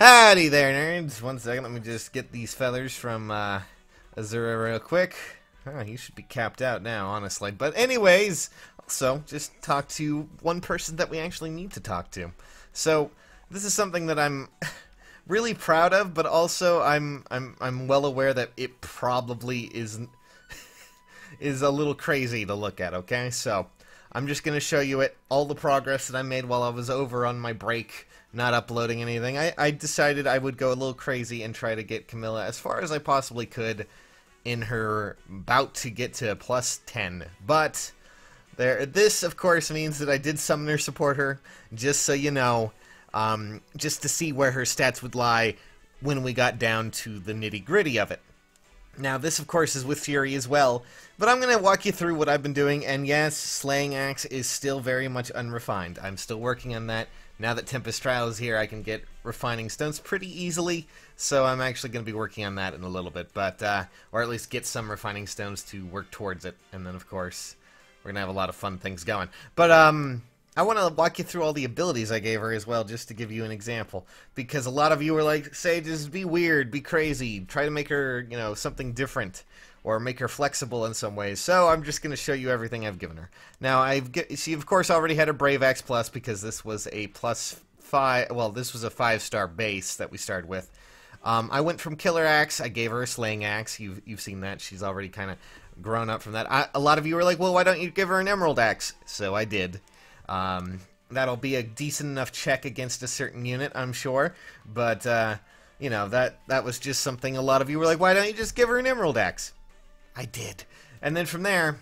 Howdy there, nerds. One second, let me just get these feathers from Azura real quick. Oh, you should be capped out now, honestly. But anyways, also, just talk to one person that we actually need to talk to. So, this is something that I'm really proud of, but also I'm well aware that it probably is a little crazy to look at, okay? So, I'm just going to show you all the progress that I made while I was over on my break, not uploading anything. I decided I would go a little crazy and try to get Camilla as far as I possibly could in her bout to get to plus 10. But this, of course, means that I did summoner support her, just so you know, just to see where her stats would lie when we got down to the nitty-gritty of it. Now, this, of course, is with Fury as well, but I'm going to walk you through what I've been doing, and yes, Slaying Axe is still very much unrefined. I'm still working on that. Now that Tempest Trial is here, I can get refining stones pretty easily, so I'm actually going to be working on that in a little bit, but, or at least get some refining stones to work towards it, and then, of course, we're going to have a lot of fun things going. But, I want to walk you through all the abilities I gave her as well, just to give you an example. Because a lot of you were like, Sage, be weird, be crazy, try to make her, you know, something different, or make her flexible in some ways. So I'm just going to show you everything I've given her. Now, she, of course, already had a Brave Axe Plus, because this was a +5, well, this was a 5-star base that we started with. I went from Killer Axe, I gave her a Slaying Axe, you've seen that, she's already kind of grown up from that. A lot of you were like, well, why don't you give her an Emerald Axe? So I did. That'll be a decent enough check against a certain unit, I'm sure, but, you know, that was just something a lot of you were like, why don't you just give her an Emerald Axe? I did. And then from there,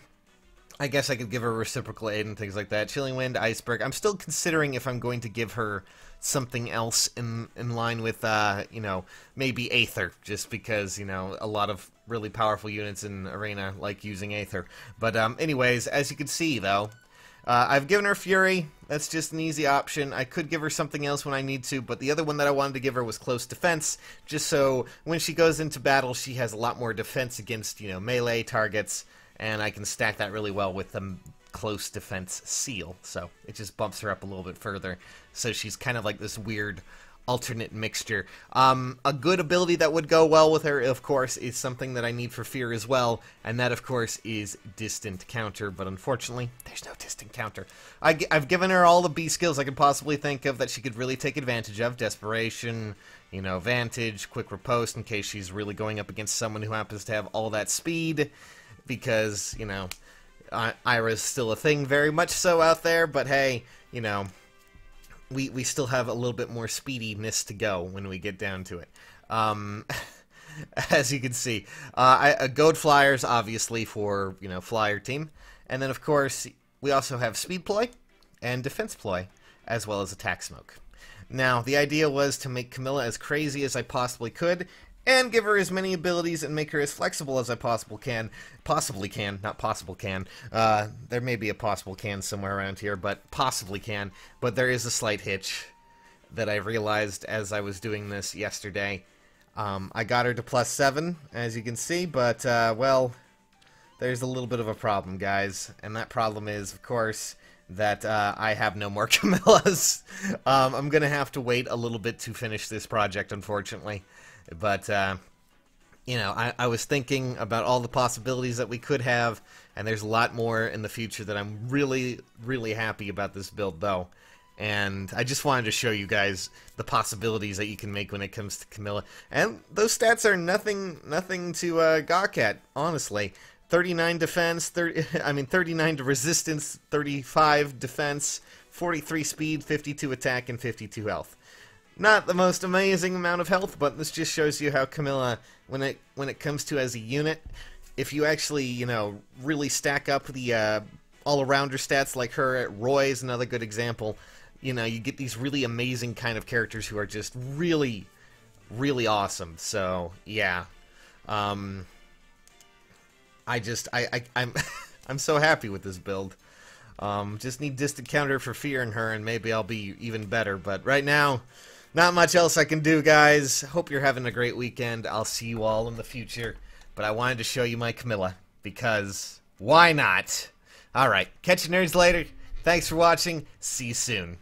I guess I could give her Reciprocal Aid and things like that. Chilling Wind, Iceberg. I'm still considering if I'm going to give her something else in line with, you know, maybe Aether, just because, you know, a lot of really powerful units in Arena like using Aether. But, anyways, as you can see, though, I've given her Fury. That's just an easy option. I could give her something else when I need to, but the other one that I wanted to give her was Close Defense, just so when she goes into battle, she has a lot more defense against, you know, melee targets, and I can stack that really well with the Close Defense Seal, so it just bumps her up a little bit further, so she's kind of like this weird alternate mixture. A good ability that would go well with her, of course, is something that I need for Fear as well, and that, of course, is Distant Counter, but unfortunately, there's no Distant Counter. I've given her all the B skills I could possibly think of that she could really take advantage of. Desperation, you know, Vantage, Quick Riposte, in case she's really going up against someone who happens to have all that speed, because, you know, Ira's still a thing very much so out there, but hey, you know, we still have a little bit more speediness to go when we get down to it. As you can see, Goad Flyers, obviously, for, you know, Flyer team. And then, of course, we also have Speed Ploy and Defense Ploy, as well as Attack Smoke. Now, the idea was to make Camilla as crazy as I possibly could, and give her as many abilities and make her as flexible as I possibly can. Not possible can. There may be a possible can somewhere around here, but possibly can. But there is a slight hitch that I realized as I was doing this yesterday. I got her to +7, as you can see, but, well, there's a little bit of a problem, guys. And that problem is, of course, that I have no more Camillas. I'm going to have to wait a little bit to finish this project, unfortunately. But, you know, I was thinking about all the possibilities that we could have, and there's a lot more in the future that I'm really, really happy about this build, though. And I just wanted to show you guys the possibilities that you can make when it comes to Camilla. And those stats are nothing to gawk at, honestly. 39 defense, 39 to resistance, 35 defense, 43 speed, 52 attack, and 52 health. Not the most amazing amount of health, but this just shows you how Camilla, when it comes to as a unit, if you actually, you know, really stack up the all-arounder stats like her, Roy is another good example, you know, you get these really amazing kind of characters who are just really, really awesome. So, yeah. I'm I'm so happy with this build. Just need Distant Counter for Fear in her, and maybe I'll be even better, but right now, not much else I can do, guys. Hope you're having a great weekend. I'll see you all in the future. But I wanted to show you my Camilla, because why not? Alright, catch you nerds later. Thanks for watching. See you soon.